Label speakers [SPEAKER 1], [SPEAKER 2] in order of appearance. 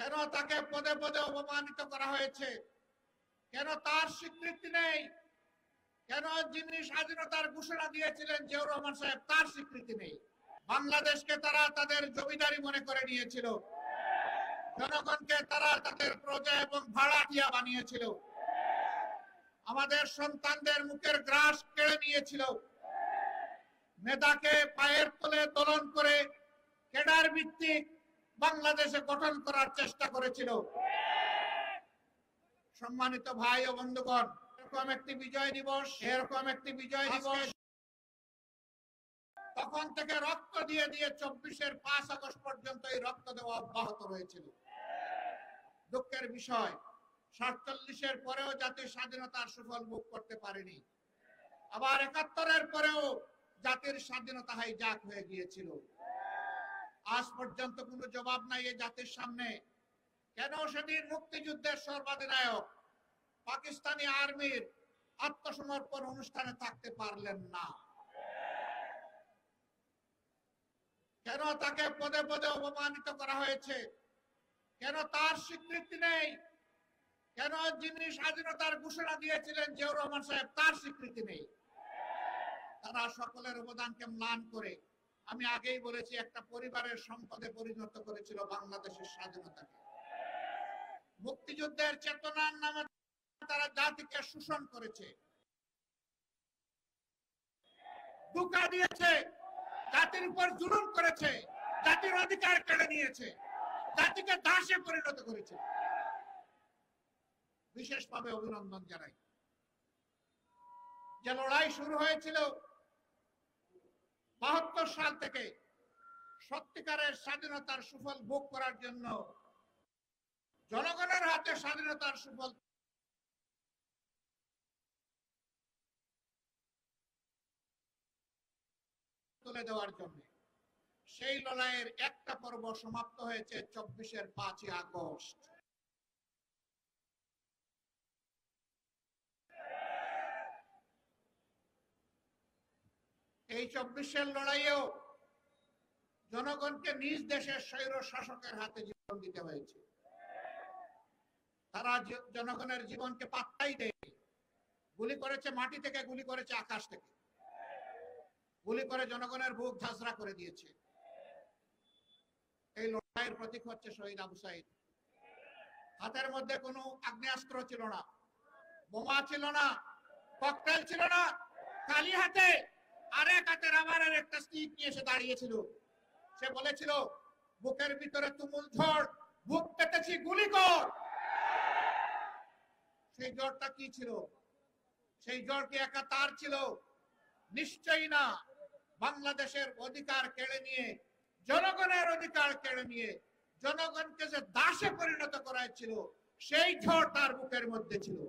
[SPEAKER 1] কেন তাকে পদে পদে অপমানিত করা হয়েছে? কেন তার স্বীকৃতি নেই? কেন যিনি স্বাধীনতার ঘোষণা দিয়েছিলেন জিয়াউর রহমান সাহেব, তার স্বীকৃতি নেই? বাংলাদেশকে তারা তাদের জমিদারি মনে করে নিয়েছিল, জনগণকে তারা তাদের প্রজা এবং ভাড়াটিয়া বানিয়েছিল, আমাদের সন্তানদের মুখের গ্রাস কেড়ে নিয়েছিল, মেধাকে পায়ের তলে দোলন করে ক্যাডার ভিত্তিক বাংলাদেশে গঠন করার চেষ্টা করেছিল। সম্মানিত ভাই ও বন্ধুগণ, এরকম একটি বিজয় দিবস তখন থেকে রক্ত দিয়ে দিয়ে 24-এর 5 আগস্ট পর্যন্ত এই রক্ত দেওয়া অব্যাহত রয়েছিল। দুঃখের বিষয়, 47-এর পরেও জাতির স্বাধীনতার সুফল ভোগ করতে পারেনি। আবার 71-এর পরেও জাতির স্বাধীনতা হাইজ্যাক হয়ে গিয়েছিল। আজ পর্যন্ত কোনো জবাব নাই এই জাতির সামনে। কেন সেদিন মুক্তিযুদ্ধের সর্বাধিনায়ক পাকিস্তানি আর্মির আত্মসমর্পণ অনুষ্ঠানে থাকতে পারলেন না? কেন তাকে পদে পদে অপমানিত করা হয়েছে? কেন তার স্বীকৃতি নেই? কেন যিনি স্বাধীনতার ঘোষণা দিয়েছিলেন জিয়াউর রহমান সাহেব, তার স্বীকৃতি নেই? তারা সকলের অবদানকে ম্লান করে, আমি আগেই বলেছি, একটা পরিবারের সম্পদে পরিণত করেছিল বাংলাদেশের স্বাধীনতাকে। মুক্তিযুদ্ধের চেতনার নামে তারা জাতিকে শোষণ করেছে, ধোঁকা দিয়েছে, জাতির উপর জুলুম করেছে, জাতির অধিকার কেড়ে নিয়েছে, জাতিকে দাসে পরিণত করেছে। বিশেষভাবে অভিনন্দন জানাই। যে লড়াই শুরু হয়েছিল 72 সাল থেকে সত্যিকারের স্বাধীনতার সুফল ভোগ করার জন্য, জনগণের হাতে স্বাধীনতার সুফল তুলে দেওয়ার জন্য, সেই লড়াইয়ের একটা পর্ব সমাপ্ত হয়েছে 24-এর 5 আগস্ট। এই 24-এর লড়াইয়েও জনগণকে নিজ দেশের স্বৈর শাসকের হাতে জীবন দিতে হয়েছে। তারা জনগণের জীবনকে পাত্তাই দেয়নি। গুলি করেছে মাটি থেকে, গুলি করেছে আকাশ থেকে, গুলি করে জনগণের বুক ঝাঁঝরা করে দিয়েছে। এই লড়াইয়ের প্রতীক হচ্ছে শহীদ আবু সাইদ। হাতের মধ্যে কোনো আগ্নেয়াস্ত্র ছিল না, বোমা ছিল না, ককটেল ছিল না, খালি হাতে আরেক হাতে রাবারের একটা স্টিক নিয়ে এসে দাঁড়িয়েছিল। সে বলেছিল, বুকের ভিতরে তুমুল ঝড়, বুক পেতেছি, গুলি কর। সেই ঝড়টা কি ছিল? সেই ঝড় কি একা তার ছিল? নিশ্চয়ই না। বাংলাদেশের অধিকার কেড়ে নিয়ে, জনগণের অধিকার কেড়ে নিয়ে জনগণকে যে দাসে পরিণত করা ছিল, সেই ঝড় তার বুকের মধ্যে ছিল।